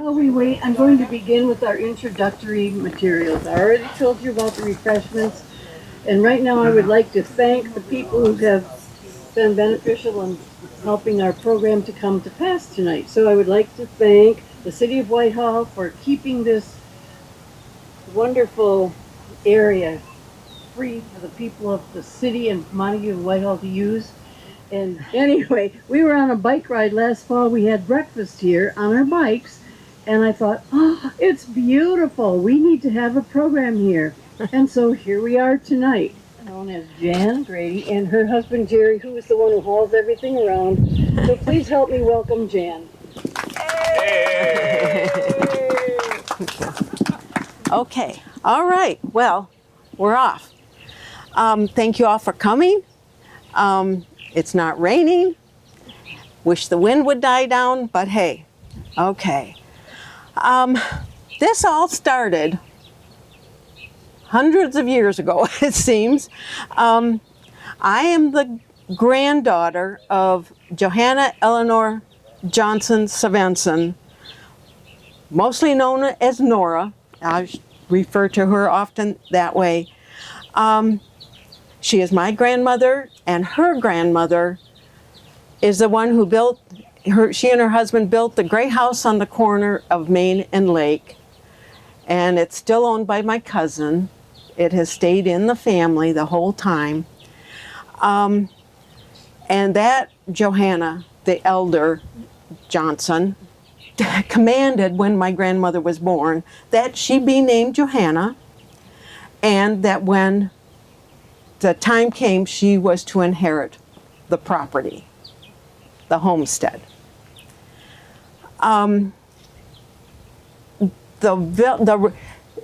While we wait, I'm going to begin with our introductory materials. I already told you about the refreshments, and right now I would like to thank the people who have been beneficial in helping our program to come to pass tonight. So I would like to thank the City of Whitehall for keeping this wonderful area free for the people of the city and Montague and Whitehall to use. And anyway, we were on a bike ride last fall. We had breakfast here on our bikes. And I thought, oh, it's beautiful. We need to have a program here. And so here we are tonight, known as Jan Grady and her husband Jerry, who is the one who hauls everything around. So please help me welcome Jan. Hey. Okay, all right, well, we're off. Thank you all for coming. It's not raining. Wish the wind would die down, but hey, okay. This all started hundreds of years ago, it seems. I am the granddaughter of Johanna Eleanor Johnson Svensson, mostly known as Nora. I refer to her often that way. She is my grandmother, and her grandmother is the one who built, she and her husband built the gray house on the corner of Main and Lake, and it's still owned by my cousin. It has stayed in the family the whole time. And that Johanna, the elder Johnson, commanded when my grandmother was born that she be named Johanna, and that when the time came, she was to inherit the property, the homestead.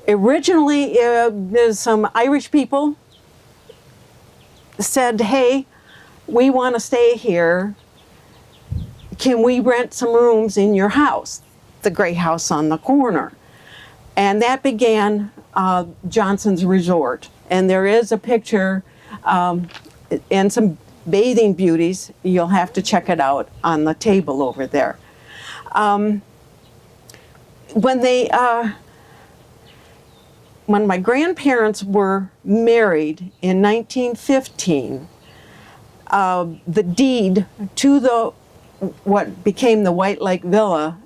Originally, there's some Irish people said, hey, we want to stay here. Can we rent some rooms in your house, the gray house on the corner? And that began Johnson's Resort. And there is a picture and some bathing beauties. You'll have to check it out on the table over there. When my grandparents were married in 1915, the deed to what became the White Lake Villa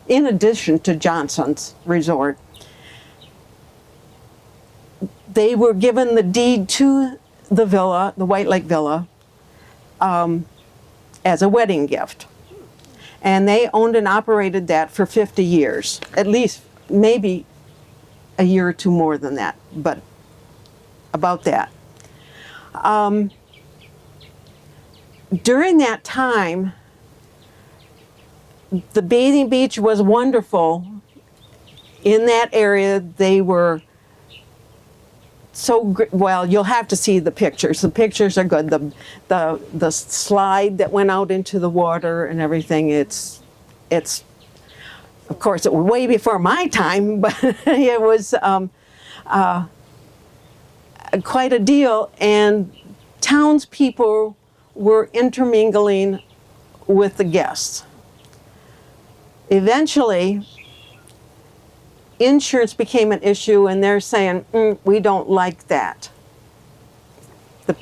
in addition to Johnson's Resort, they were given the deed to the villa, the White Lake Villa, as a wedding gift. And they owned and operated that for 50 years, at least maybe a year or two more than that, but about that. During that time, the bathing beach was wonderful. In that area, they were well, you'll have to see the pictures. The pictures are good. The slide that went out into the water and everything, it's of course, it was way before my time, but it was quite a deal. And townspeople were intermingling with the guests. Eventually, insurance became an issue, and they're saying, we don't like that. The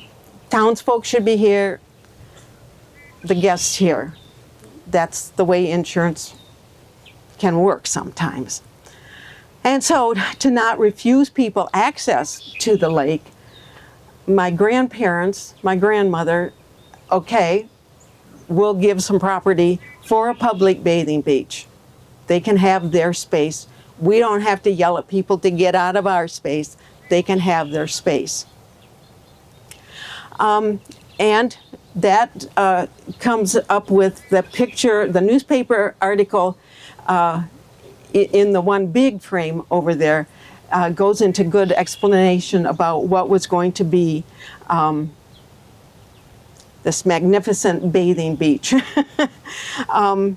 townsfolk should be here, the guests here. That's the way insurance can work sometimes. And so, to not refuse people access to the lake, my grandparents, my grandmother, okay, we'll give some property for a public bathing beach. They can have their space. We don't have to yell at people to get out of our space. They can have their space. And that comes up with the picture, the newspaper article in the one big frame over there goes into good explanation about what was going to be this magnificent bathing beach. And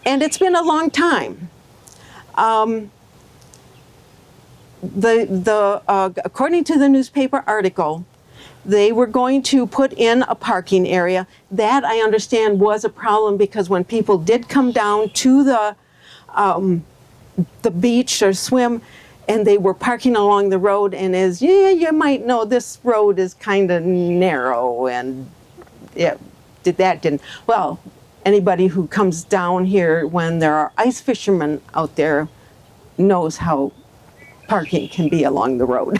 it's been a long time. According to the newspaper article, they were going to put in a parking area. That, I understand, was a problem because when people did come down to the the beach or swim, and they were parking along the road. And as you might know, this road is kind of narrow, and didn't. Well, anybody who comes down here when there are ice fishermen out there knows how parking can be along the road.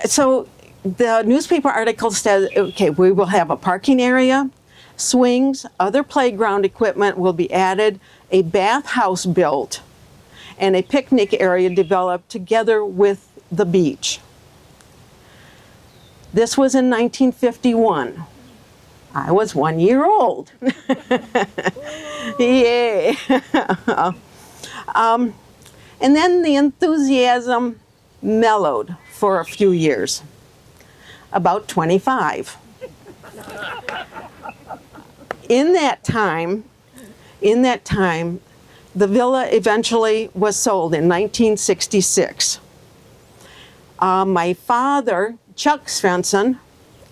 So the newspaper article says, okay, we will have a parking area, swings, other playground equipment will be added, a bathhouse built, and a picnic area developed together with the beach. This was in 1951. I was 1 year old. Yay. And then the enthusiasm mellowed for a few years, about 25. In that time, the villa eventually was sold in 1966. My father, Chuck Svensson,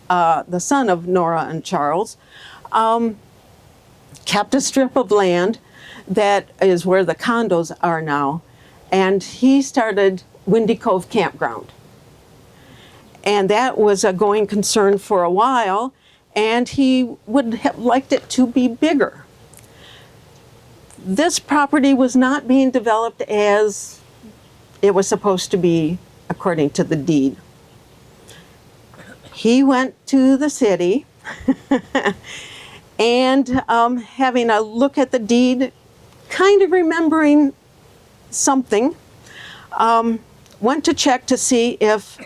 the son of Nora and Charles, kept a strip of land that is where the condos are now, and he started Windy Cove Campground. And that was a going concern for a while, and he would have liked it to be bigger. This property was not being developed as it was supposed to be according to the deed. He went to the city and having a look at the deed, kind of remembering something, went to check to see if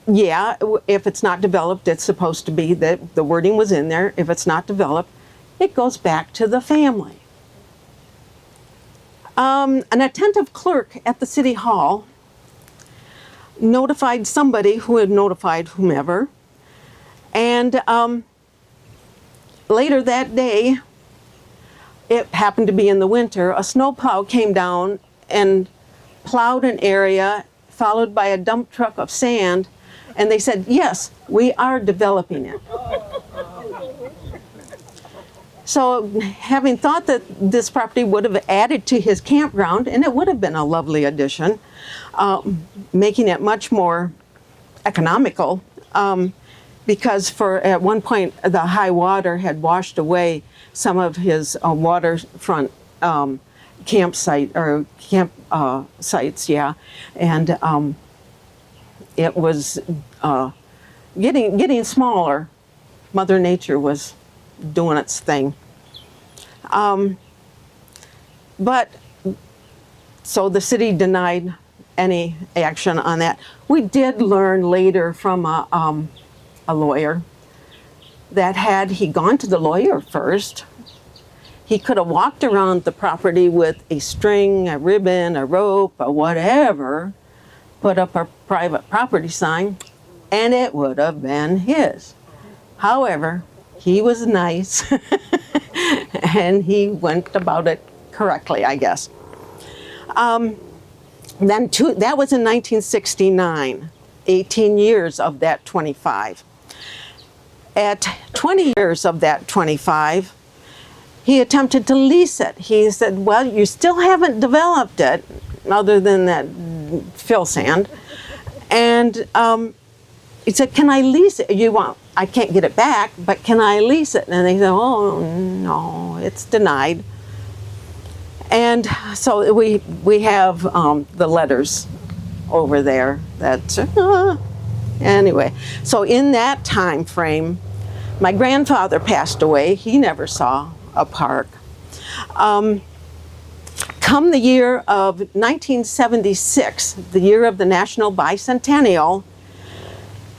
it's not developed, it's supposed to be, that the wording was in there. If it's not developed, it goes back to the family. An attentive clerk at the city hall notified somebody who had notified whomever, and later that day, it happened to be in the winter, a snowplow came down and plowed an area, followed by a dump truck of sand, and they said, yes, we are developing it. So having thought that this property would have added to his campground, and it would have been a lovely addition, making it much more economical, because at one point the high water had washed away some of his waterfront campsite or camp sites, and it was getting smaller. Mother Nature was doing its thing. But so the city denied any action on that. We did learn later from a lawyer that had he gone to the lawyer first, he could have walked around the property with a string, a ribbon, a rope, or whatever, put up a private property sign, and it would have been his. However, he was nice and he went about it correctly, I guess. That was in 1969, 18 years of that 25. At 20 years of that 25, he attempted to lease it. He said, well, you still haven't developed it, other than that fill sand. And he said, can I lease it? I can't get it back, but can I lease it? And they said, oh, no, it's denied. And so we have the letters over there that, anyway. So in that time frame, my grandfather passed away. He never saw a park. Come the year of 1976, the year of the National Bicentennial,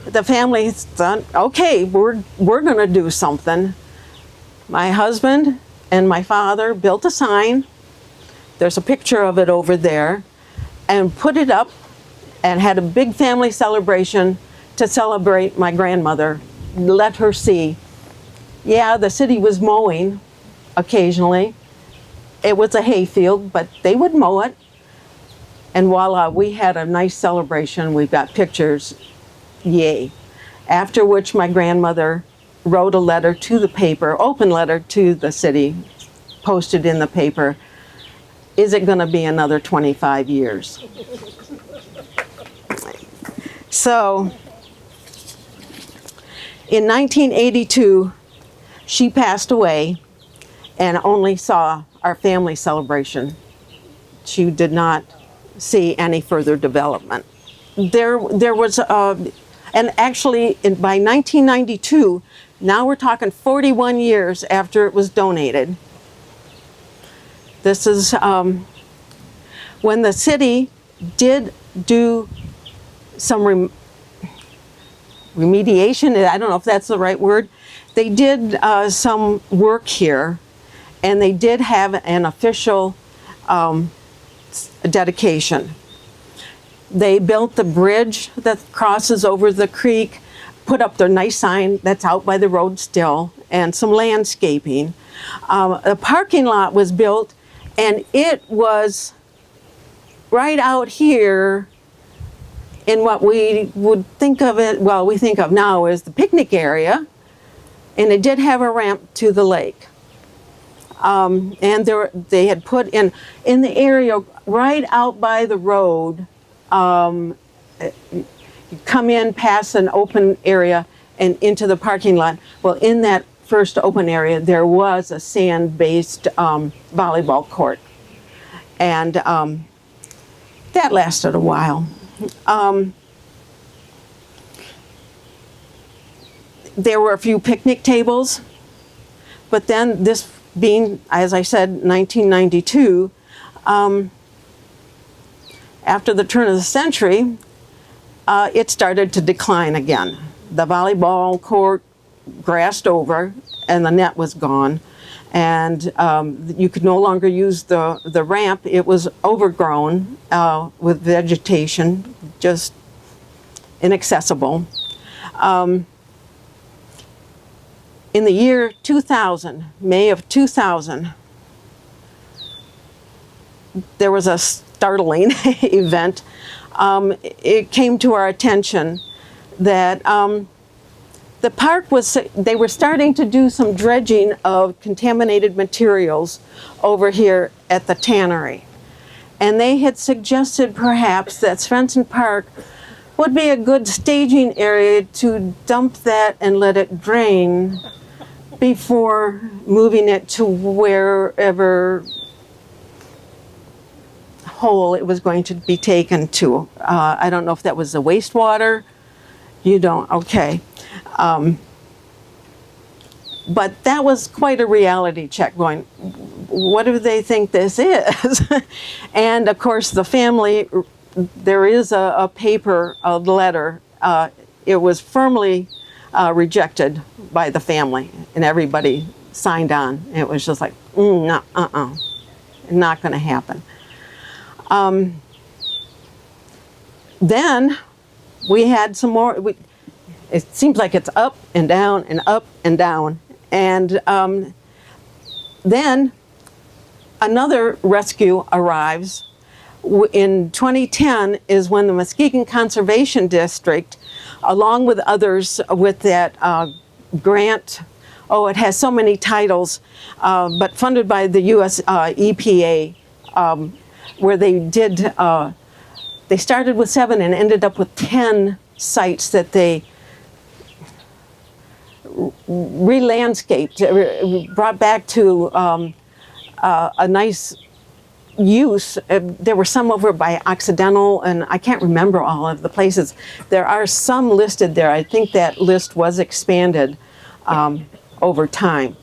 the family thought, okay, we're going to do something. My husband and my father built a sign. There's a picture of it over there, and put it up and had a big family celebration to celebrate my grandmother, let her see. Yeah, the city was mowing occasionally. It was a hayfield, but they would mow it. And voila, we had a nice celebration. We've got pictures. Yay. After which my grandmother wrote a letter to the paper, open letter to the city, posted in the paper, is it going to be another 25 years? So in 1982, she passed away and only saw our family celebration. She did not see any further development. There was, and actually by 1992, now we're talking 41 years after it was donated. This is when the city did do some remediation, I don't know if that's the right word. They did some work here, and they did have an official dedication. They built the bridge that crosses over the creek, put up their nice sign that's out by the road still, and some landscaping. A parking lot was built, and it was right out here in what we would think of it, well, we think of now as the picnic area, and it did have a ramp to the lake. And they had put in the area right out by the road, you come in past an open area and into the parking lot. Well, in that first open area, there was a sand-based volleyball court. And that lasted a while. There were a few picnic tables, but then this being, as I said, 1992, after the turn of the century, it started to decline again. The volleyball court grassed over and the net was gone, and you could no longer use the ramp. It was overgrown with vegetation, just inaccessible. In the year 2000, May of 2000, there was a startling event. It came to our attention that the park they were starting to do some dredging of contaminated materials over here at the tannery. And they had suggested perhaps that Svensson Park would be a good staging area to dump that and let it drain before moving it to wherever hole it was going to be taken to. I don't know if that was the wastewater. You don't, okay. But that was quite a reality check going, what do they think this is? And of course the family, there is a paper, a letter, it was firmly rejected by the family, and everybody signed on. It was just like, no, not going to happen. Then we had some more. It seems like it's up and down and up and down. And then another rescue arrives. In 2010 is when the Muskegon Conservation District, along with others with that grant, it has so many titles, but funded by the US EPA, where they did, they started with 7 and ended up with 10 sites that they re-landscaped, brought back to a nice use. There were some over by Occidental, and I can't remember all of the places. There are some listed there. I think that list was expanded over time.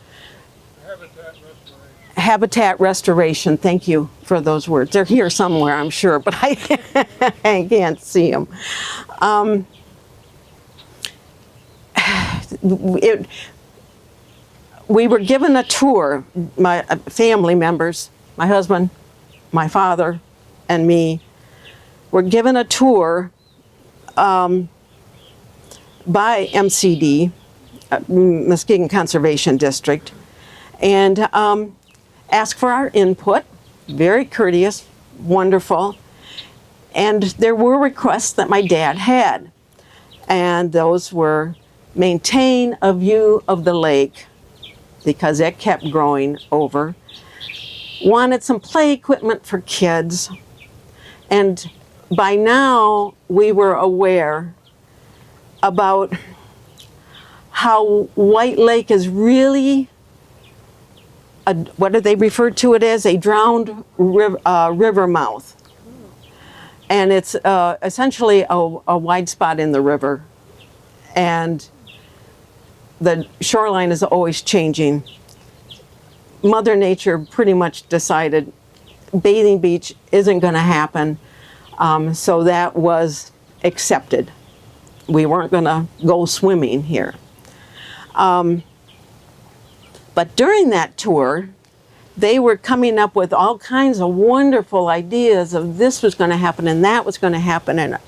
Habitat restoration, thank you for those words. They're here somewhere, I'm sure, but I can't see them. We were given a tour, my family members, my husband, my father, and me, were given a tour by MCD, Muskegon Conservation District, and asked for our input. Very courteous, wonderful. And there were requests that my dad had. And those were maintain a view of the lake because it kept growing over, wanted some play equipment for kids, and by now we were aware about how White Lake is really what do they refer to it as? A drowned river mouth. And it's essentially a wide spot in the river. And the shoreline is always changing. Mother Nature pretty much decided bathing beach isn't going to happen. So that was accepted. We weren't going to go swimming here. But during that tour, they were coming up with all kinds of wonderful ideas of this was going to happen and that was going to happen. And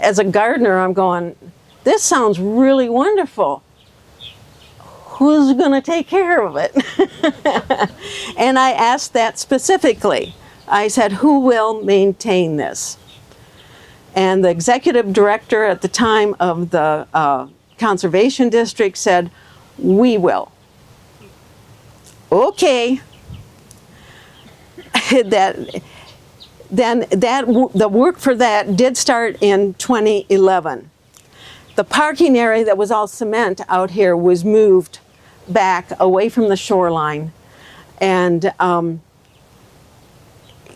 as a gardener, I'm going, this sounds really wonderful. Who's going to take care of it? And I asked that specifically. I said, who will maintain this? And the executive director at the time of the conservation district said, we will. Okay. The work for that did start in 2011. The parking area that was all cement out here was moved back away from the shoreline, and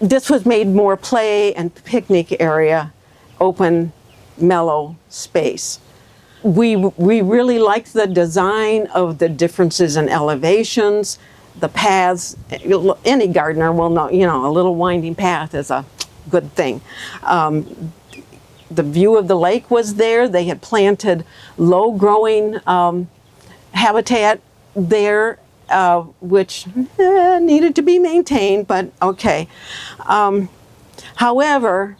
this was made more play and picnic area, open, mellow space. We really liked the design of the differences in elevations, the paths. Any gardener will know, a little winding path is a good thing. The view of the lake was there. They had planted low-growing habitat there, which needed to be maintained, but okay. However,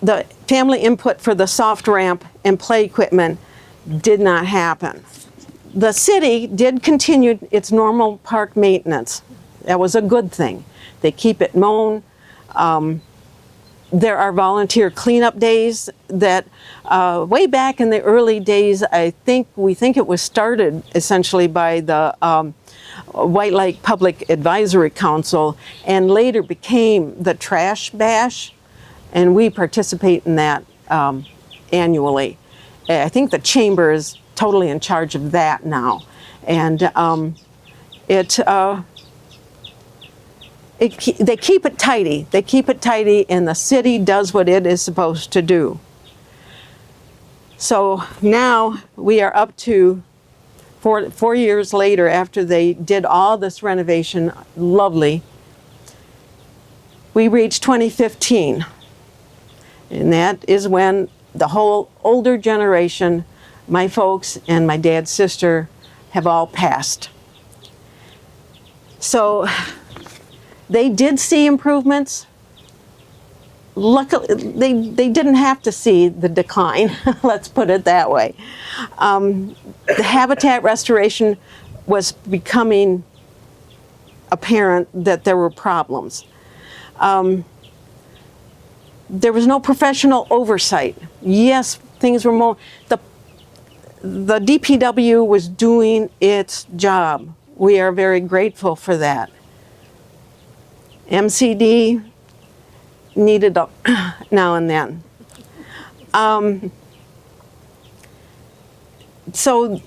the family input for the soft ramp and play equipment did not happen. The city did continue its normal park maintenance. That was a good thing. They keep it mown. There are volunteer cleanup days that way back in the early days, we think it was started essentially by the White Lake Public Advisory Council and later became the Trash Bash, and we participate in that annually. I think the chamber is totally in charge of that now, and they keep it tidy. They keep it tidy, and the city does what it is supposed to do. So now we are up to 4 years later after they did all this renovation, lovely. We reached 2015, and that is when the whole older generation, my folks and my dad's sister, have all passed. So they did see improvements. Luckily, they didn't have to see the decline, let's put it that way. The habitat restoration was becoming apparent that there were problems. There was no professional oversight. Yes, things were more, the DPW was doing its job. We are very grateful for that. MCD needed now and then. So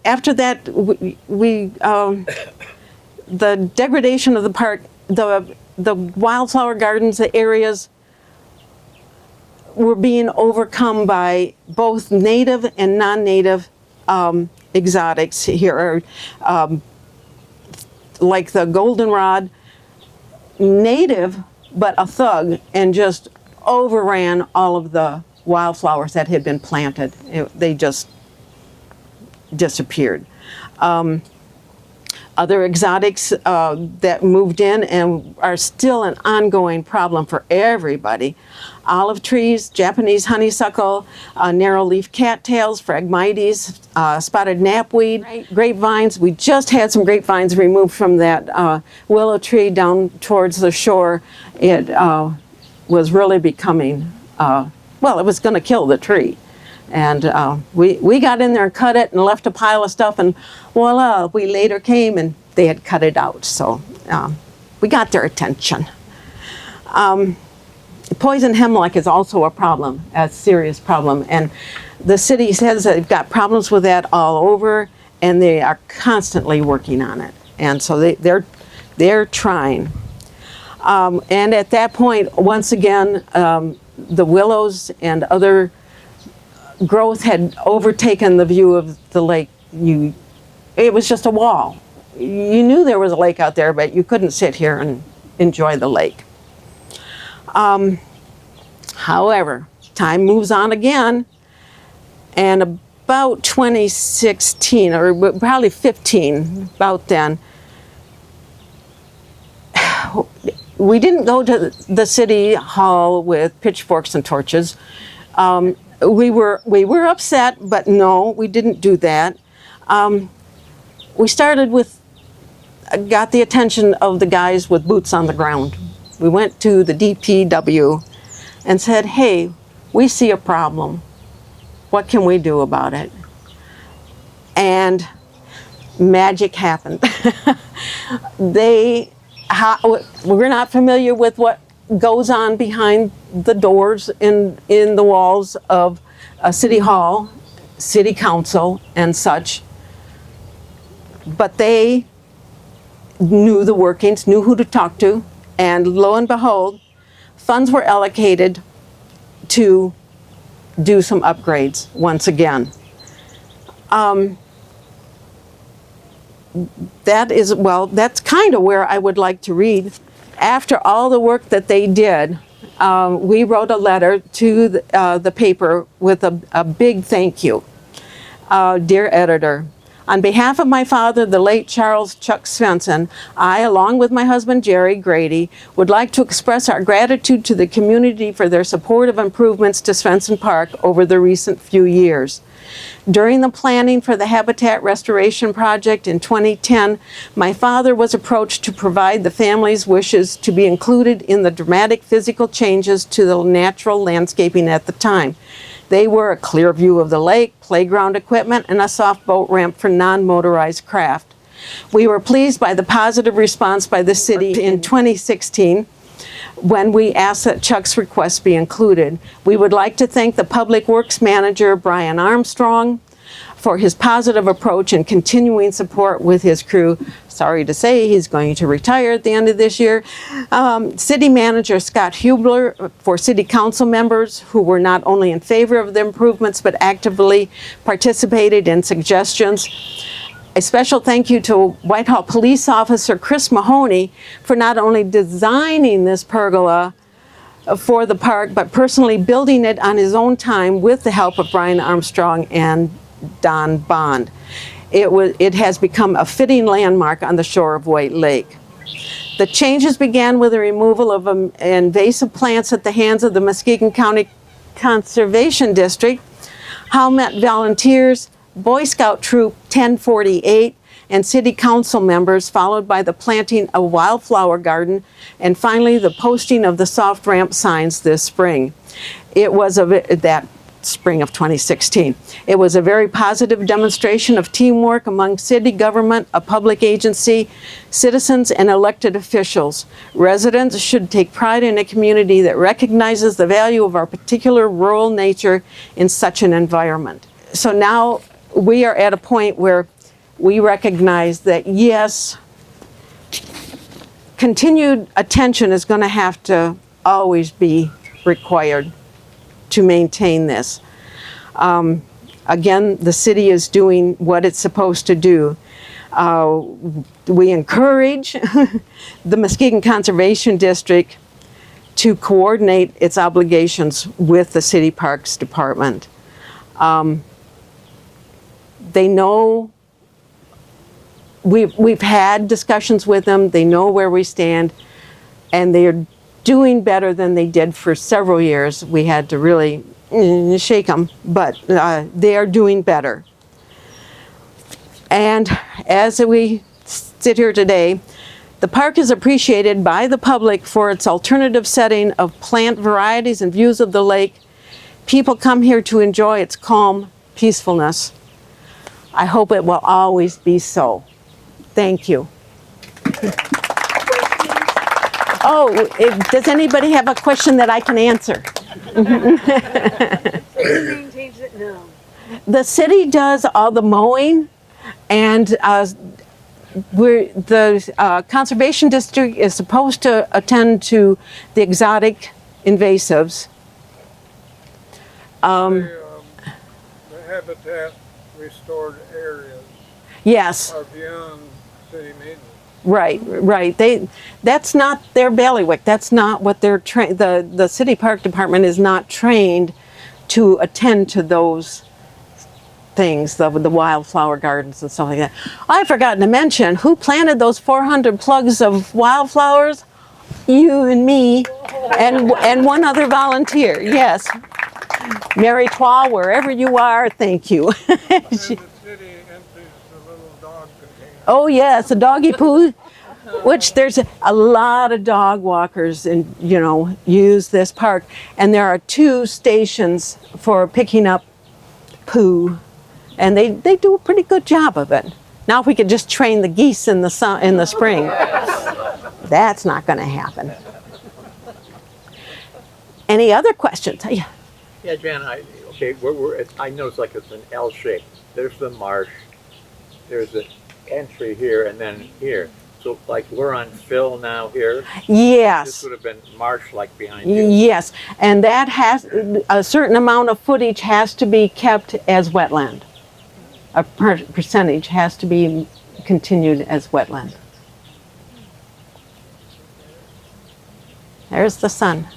after that, the degradation of the park, the wildflower gardens, the areas were being overcome by both native and non-native exotics here, like the goldenrod, native but a thug, and just overran all of the wildflowers that had been planted. They just disappeared. Other exotics that moved in and are still an ongoing problem for everybody. Olive trees, Japanese honeysuckle, narrow-leaf cattails, phragmites, spotted knapweed, grapevines. We just had some grapevines removed from that willow tree down towards the shore. It was really becoming, well, it was going to kill the tree. And we got in there and cut it and left a pile of stuff, and voila, we later came and they had cut it out. So we got their attention. Poison hemlock is also a problem, a serious problem. And the city says they've got problems with that all over, and they are constantly working on it. And so they're trying. And at that point, once again, the willows and other growth had overtaken the view of the lake. It was just a wall. You knew there was a lake out there, but you couldn't sit here and enjoy the lake. However, time moves on again, and about 2016, or probably 15, about then, we didn't go to the city hall with pitchforks and torches. We were upset, but no, we didn't do that. We started with, got the attention of the guys with boots on the ground. We went to the DPW and said, hey, we see a problem. What can we do about it? And magic happened. We're not familiar with what goes on behind the doors in the walls of a city hall, city council, and such. But they knew the workings, knew who to talk to, and lo and behold, funds were allocated to do some upgrades once again. That's kind of where I would like to read. After all the work that they did, we wrote a letter to the paper with a big thank you. Dear editor, on behalf of my father, the late Charles Chuck Svensson, I, along with my husband Jerry Grady, would like to express our gratitude to the community for their support of improvements to Svensson Park over the recent few years. During the planning for the Habitat Restoration Project in 2010, my father was approached to provide the family's wishes to be included in the dramatic physical changes to the natural landscaping at the time. They were a clear view of the lake, playground equipment, and a soft boat ramp for non-motorized craft. We were pleased by the positive response by the city in 2016 when we asked that Chuck's request be included. We would like to thank the Public Works Manager, Brian Armstrong, for his positive approach and continuing support with his crew. Sorry to say, he's going to retire at the end of this year. City Manager Scott Hubler, for City Council members who were not only in favor of the improvements but actively participated in suggestions. A special thank you to Whitehall Police Officer Chris Mahoney for not only designing this pergola for the park, but personally building it on his own time with the help of Brian Armstrong and Don Bond. It has become a fitting landmark on the shore of White Lake. The changes began with the removal of invasive plants at the hands of the Muskegon County Conservation District, Howmet volunteers, Boy Scout Troop 1048, and City Council members, followed by the planting of wildflower garden, and finally the posting of the soft ramp signs this spring. It was that spring of 2016. It was a very positive demonstration of teamwork among city government, a public agency, citizens, and elected officials. Residents should take pride in a community that recognizes the value of our particular rural nature in such an environment. So now we are at a point where we recognize that, yes, continued attention is going to have to always be required to maintain this. Again, the city is doing what it's supposed to do. We encourage the Muskegon Conservation District to coordinate its obligations with the City Parks Department. They know, we've had discussions with them, they know where we stand, and they're doing better than they did for several years. We had to really shake them, but they are doing better. And as we sit here today, the park is appreciated by the public for its alternative setting of plant varieties and views of the lake. people come here to enjoy its calm peacefulness. I hope it will always be so. Thank you. Oh, does anybody have a question that I can answer? So who maintains it now? The city does all the mowing, and the conservation district is supposed to attend to the exotic invasives. The habitat restored areas Yes, are beyond city maintenance. right. That's not their bailiwick. That's not what they're trained. The city park department is not trained to attend to those things, the wildflower gardens and stuff like that. I've forgotten to mention who planted those 400 plugs of wildflowers. You and me, and one other volunteer. Yes, Mary Twa, wherever you are, thank you. And the city empties the little dog container. Oh yes, a doggy poo, which there's a lot of dog walkers and use this park, and there are 2 stations for picking up poo, and they do a pretty good job of it. Now if we could just train the geese in the spring, that's not going to happen. Any other questions? Yeah. Yeah, Jan, I noticed like it's an L shape. There's the marsh, there's the entry here, and then here. So like we're on fill now here. Yes. This would have been marsh like behind you. Yes, and that has a certain amount of footage has to be kept as wetland. A percentage has to be continued as wetland. There's the sun.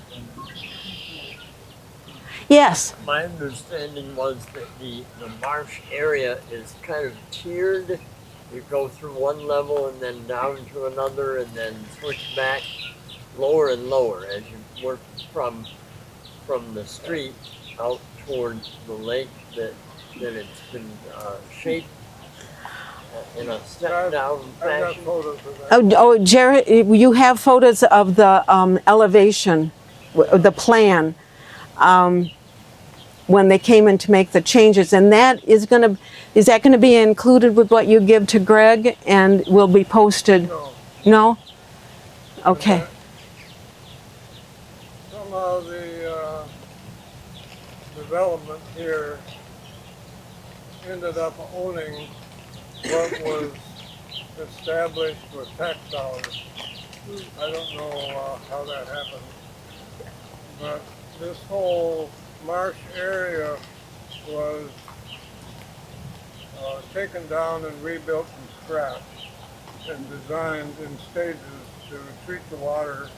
Yes. My understanding was that the marsh area is kind of tiered. You go through one level and then down to another and then switch back lower and lower as you work from the street out towards the lake, that it's been shaped in a step down I've got fashion. photos of that. Oh, Jared, you have photos of the elevation, the plan, when they came in to make the changes, and that is that going to be included with what you give to Greg and will be posted? No. No? Okay. Somehow the development here ended up owning what was established with tax dollars. I don't know how that happened, but this whole marsh area was taken down and rebuilt from scratch and designed in stages to treat the water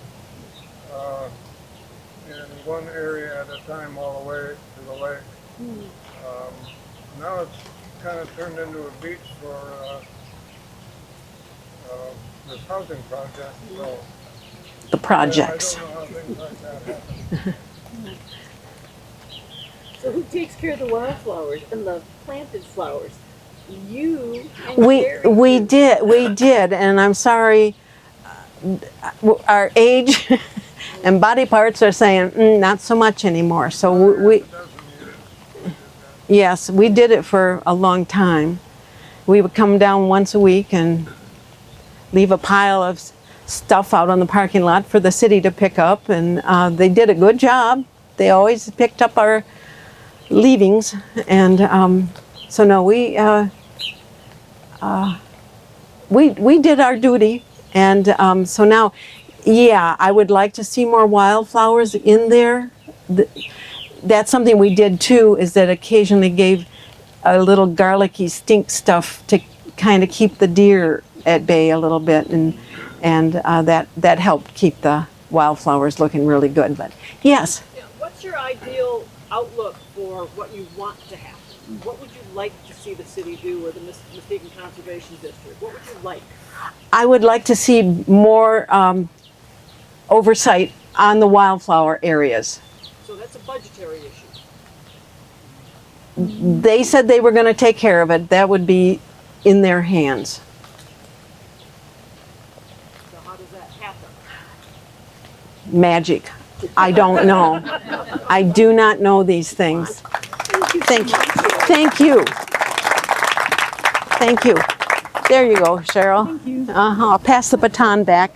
in one area at a time all the way to the lake. Now it's kind of turned into a beach for this housing project. So The projects. I don't know how things like that happen. So who takes care of the wildflowers and the planted flowers? You and We Jerry did, and I'm sorry, our age and body parts are saying not so much anymore. So we yes, we did it for a long time. We would come down once a week and leave a pile of stuff out on the parking lot for the city to pick up, and they did a good job. They always picked up our leavings, and so no, we did our duty, and so now, yeah, I would like to see more wildflowers in there. That's something we did too, is that occasionally gave a little garlicky stink stuff to kind of keep the deer at bay a little bit, and that helped keep the wildflowers looking really good. But yes. Yeah, what's your ideal outlook for what you want to happen? What would you like to see the city do, or the Muskegon Conservation District? What would you like? I would like to see more oversight on the wildflower areas. So that's a budgetary issue. They said they were going to take care of it. That would be in their hands. So how does that happen? Magic. I don't know. I do not know these things. Thank you. Thank you. Thank you. There you go, Cheryl. Thank you. I'll pass the baton back.